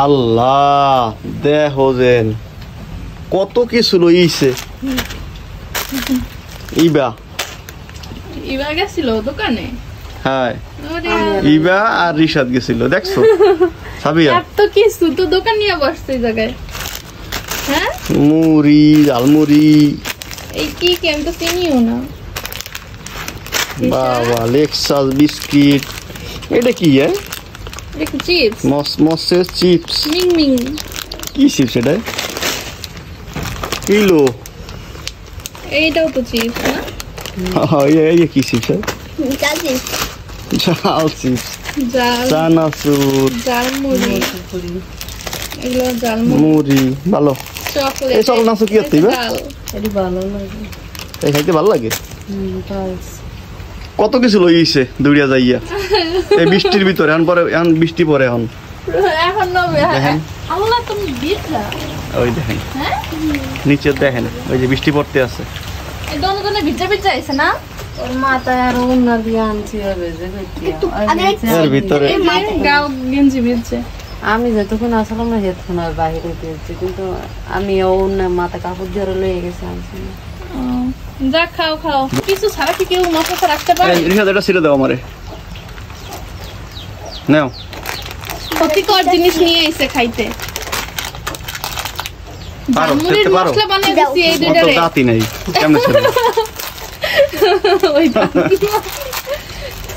আল্লাহ দেখো যেন কত কিছু লইছে। ইবা গেছিল দোকানে। হ্যাঁ ইবা আর রিশাদ গেছিল দেখছো সাবিয়া এত কিছু তো দোকান নিয়ে বসছে এই জায়গায়। হ্যাঁ মুড়ি ঝালমুড়ি এই কি আমি তো চিনিও না। বাবা লেক্সাস বিস্কিট এটা কি দেখো chips Moses chips Ming Ming কি চিপস এটা কিলো এইটাও তো চিপস না। এই কি চিপস জাল চিপস জাল চিপস চানাচুর ঝালমুড়ি এগুলো মুড়ি ভালো চকলেট এই চকলেট নাচু কি হচ্ছে এটি ভালো লাগে এই খাইতে ভালো লাগে কত কিছু লইছে দৌড়িয়া যাইয়া এই বৃষ্টির ভিতরে এখন বৃষ্টি পরে এখন দেখেন আল্লাহ তুমি বিটলা ওই দেখেন নিচে দেখেন ওই যে বৃষ্টি পড়তে আছে এই দোনো ভিজা ভিজা আইছে না ওর মাথায় আর ওন্না দিয়ে আনছি হবে যে এর ভিতরে গাও গেঞ্জি ভিজছে আমি যতক্ষণ আসলাম না যেতক্ষণ আর বাইরে দিয়েছি কিন্তু আমি ওন্না মাথা কাপড় দিয়ে লয়ে গেছি আনছি যা খাও খাও কিছু ছাড়া কি কেউ মশলা রাখতে পারে রিহাদ এটা ছিড়ে দাও আমারে নাও ক্ষতিকর জিনিস নিয়ে এসে খাইতে পারো ছিড়তে পারো মশলা বানিয়ে দিছি এই দুইটারে তো দাঁতই নাই কেমনে ছিড়ে ওই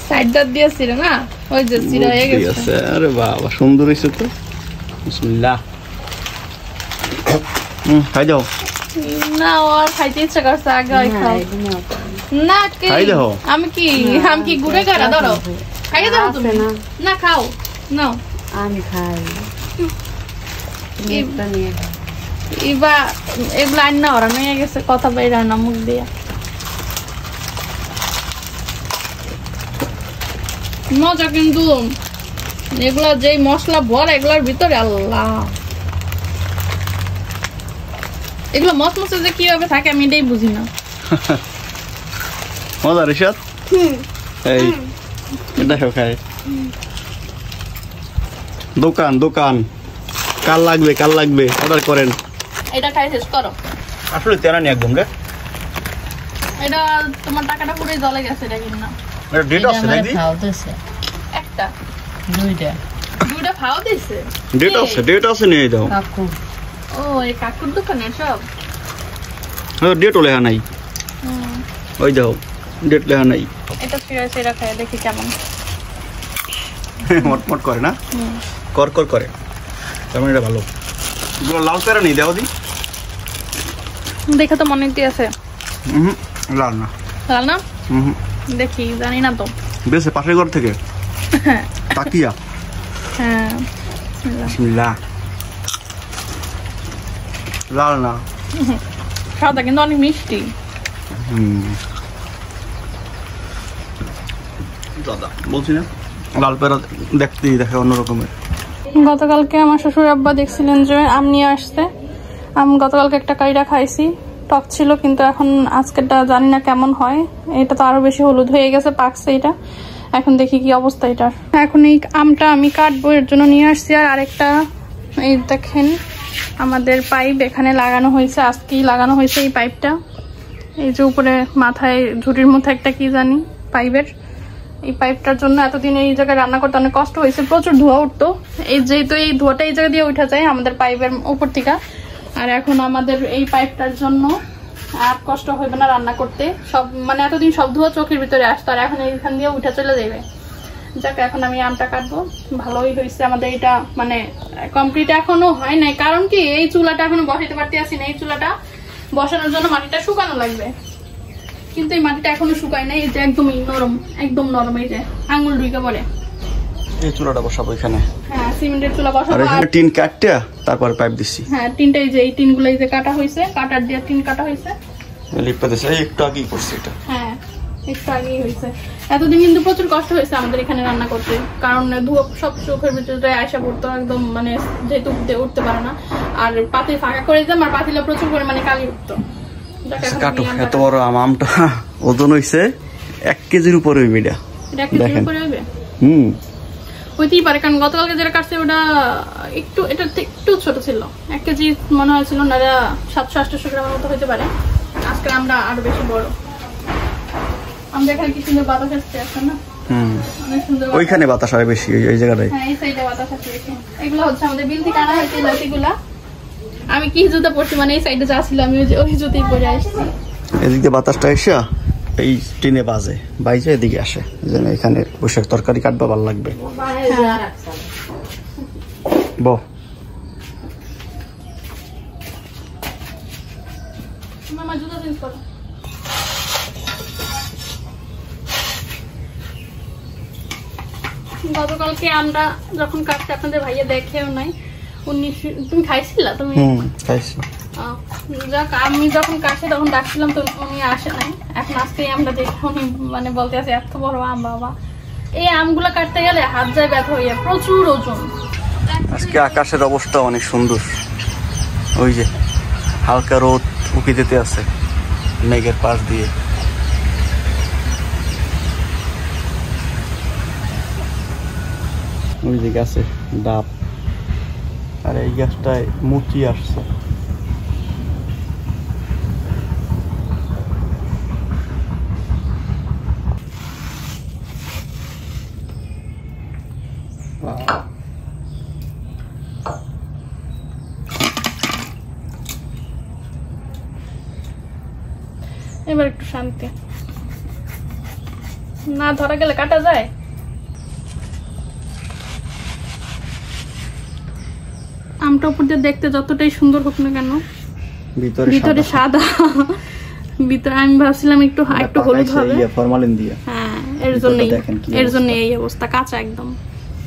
সাইড দাঁত দিয়েছিল না ওই যে ছিড়ে হয়ে গেছে আরে বাবা সুন্দর হইছে তো বিসমিল্লাহ খাই দাও না আর খাইতে ইচ্ছা করছে আগে খাও না কে আমি কি গুড়ে গাড়া ধরো খাইয়ে দাও তুমি না খাও নাও আমি খাই এগুলা না ওরা নিয়ে গেছে কথা বাইরে না মুখ দিয়ে মজা কিন্তু এগুলা যে মশলা ভরা এগুলার ভিতরে আল্লাহ এগুলো মশমশে যে কিভাবে থাকে আমি এটাই বুঝি না মজা রিশাদ এই এটা খাই দোকান কাল লাগবে অর্ডার করেন এটা খাই শেষ করো আসলে তেরা নি একদম রে এটা তোমার টাকাটা পুরো জলে গেছে এটা কিনা এটা ডেট আছে নাকি একটা দুইটা ফাও দিছে ডেট আছে নিয়ে দাও কাকু ও এই কাকুর দোকানে সব ডেট লেখা নাই ওই যাও ডেট লেখা নাই এটা সেরা খাই দেখি কেমন মটমট করে না কর করে তেমন এটা ভালো এগুলো লাল পেরা নেই দাও দি দেখে তো মনে হতে আছে লাল না দেখি জানি না তো বেশি পাশের ঘর থেকে তাকিয়া হ্যাঁ বিসমিল্লাহ লাল না সাদা কিন্তু অনেক মিষ্টি দাদা বলছি না লাল পেরা দেখতেই দেখে অন্যরকমের গতকালকে আমার শ্বশুর আব্বা দেখছিলেন যে আম নিয়ে আসছে আমি গতকালকে একটা কাইরা খাইছি টক ছিল কিন্তু এখন আজকেরটা জানি না কেমন হয় এটা তো আরো বেশি হলুদ হয়ে গেছে পাকছে এটা এখন দেখি কি অবস্থা এটার এখন এই আমটা আমি কাটবো এর জন্য নিয়ে আসছি আর আরেকটা এই দেখেন আমাদের পাইপ এখানে লাগানো হয়েছে আজকেই লাগানো হয়েছে এই পাইপটা এই যে উপরে মাথায় ঝুড়ির মধ্যে একটা কি জানি পাইপের এই পাইপটার জন্য এতদিন এই জায়গায় রান্না করতে অনেক কষ্ট হয়েছে প্রচুর ধোঁয়া উঠতো এই যেহেতু এই ধোঁয়াটা এই জায়গা দিয়ে উঠে যায় আমাদের পাইপের উপর থেকে আর এখন আমাদের এই পাইপটার জন্য আর কষ্ট হবে না রান্না করতে সব মানে এতদিন সব ধোঁয়া চোখের ভিতরে আসতো আর এখন এইখান দিয়ে উঠে চলে যাবে যাক এখন আমি আমটা কাটবো ভালোই হয়েছে আমাদের এটা মানে কমপ্লিট এখনো হয় নাই কারণ কি এই চুলাটা এখনো বসাইতে পারতে আসি না এই চুলাটা বসানোর জন্য মাটিটা শুকানো লাগবে কিন্তু এই মাটিটা এখনো শুকায় নাই এই যে একদম নরম এই যে আঙুল ঢুকে পড়ে এই চুলাটা বসাবো এখানে হ্যাঁ সিমেন্টের চুলা বসাবো আর এখানে টিন কাটতে তারপর পাইপ দিছি হ্যাঁ টিনটা এই যে এই টিনগুলো এই যে কাটা হয়েছে কাটার দিয়ে টিন কাটা হয়েছে লিপটা দিছে একটু আগেই করছে এটা হ্যাঁ একটু আগেই হয়েছে এতদিন কিন্তু প্রচুর কষ্ট হয়েছে আমাদের এখানে রান্না করতে কারণ ধোঁয়া সব চোখের ভিতরে আসা পড়তো একদম মানে যেহেতু উঠতে পারে না আর পাতিল ফাঁকা করে দিতাম আর পাতিলে প্রচুর পরিমাণে কালি উঠতো কাটো এত বড় আমটা ওজন হইছে 1 কেজির উপরে হইবে এটা এটা 1 কেজির উপরে হইবে হইতেই পারে, কারণ গতকালকে যেটা কাটছে ওটা একটু, এটা একটু ছোট ছিল, 1 কেজি মনে হয়েছিল না, 700-800 গ্রামের মতো হইতে পারে। আজকে আমরা আরো বেশি বড়। আমাদের এখানে কি সুন্দর বাতাস আসছে এখন না? অনেক সুন্দর। ওইখানে বাতাস হয় বেশি, এই জায়গাটায়। হ্যাঁ, এই সাইডে বাতাস আসছে বেশি। এগুলো হচ্ছে আমাদের বিল থেকে আনা হয়েছে লতিগুলা। আমি কি জুতা পরছি, মানে এই সাইডে যা ছিল আমি ওই জুতাই পরে আসছি। এদিক দিয়ে বাতাসটা এসে এই টিনে বাজে, বাইজে এদিকে আসে, যেন এখানে বসে তরকারি কাটবা ভালো লাগবে। বহ মামা জুতা চেঞ্জ করো। গতকালকে আমরা যখন কাটতে আপনাদের ভাইয়া দেখেও নাই, তুমি খাইছিলা? তুমি খাইছি। যাক, আমি যখন কাটছি তখন ডাকছিলাম তো উনি আসে নাই। এখন আজকে আমরা দেখি উনি মানে বলতে আছে এত বড় আম বাবা, এই আমগুলো কাটতে গেলে হাত যায় ব্যথা হয়ে যায়, প্রচুর ওজন। আজকে আকাশের অবস্থা অনেক সুন্দর, ওই যে হালকা রোদ উকি দিতে আছে মেঘের পাশ দিয়ে। ওই যে গাছে ডাব, আর এই গাছটায় মুচি আসছে। এবার একটু শান্তি, না ধরা গেলে কাটা যায়। আমটা উপর দিয়ে দেখতে যতটাই সুন্দর হোক না কেন, ভিতরে সাদা। ভিতরে আমি ভাবছিলাম একটু হলুদ হবে, ফরমালিন দিয়ে। হ্যাঁ, এর জন্য এই অবস্থা। কাঁচা একদম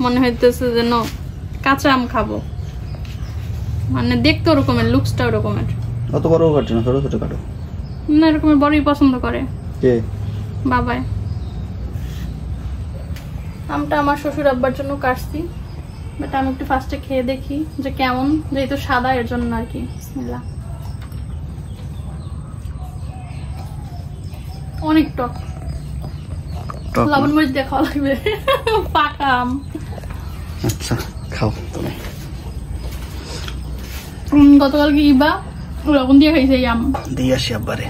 মনে হইতেছে যেন কাঁচা আম খাবো, মানে দেখতে ওরকমের, লুকসটা ওরকমের। অত বড় কাটো না, ছোট ছোট কাটো না, এরকমের বড়ই পছন্দ করে কে? বাবাই। আমটা আমার শ্বশুর আব্বার জন্য কাটছি, বাট আমি একটু ফার্স্টে খেয়ে দেখি যে কেমন, যেহেতু সাদা এর জন্য আর কি। বিসমিল্লাহ। অনেক টক, লবণ মরিচ দিয়ে খাওয়া লাগবে। পাকা আম। আচ্ছা, খাও তুমি। গতকালকে ইবা লবণ দিয়ে খাইছে এই আম, দিয়ে আসি আব্বারে।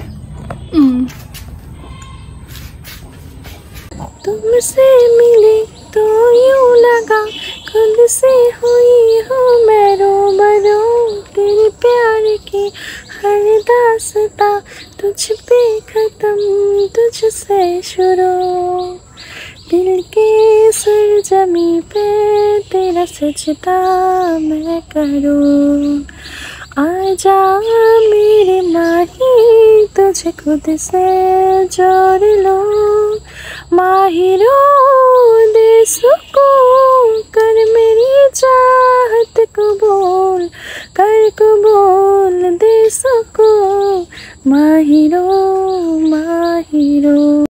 तुमसे मिले तो यूं लगा खुद से हुई हूँ मैं रूबरू, तेरे प्यार की हर दास्ता तुझ पे खत्म तुझसे शुरू, दिल के सरजमी पे तेरा सजदा मैं करूँ, आजा मेरे माही तुझे खुद से जोड़ लो, माहिरों दे सुकून कर मेरी चाहत कबूल, कर कबूल दे सुकून, माहिरों माहिरों।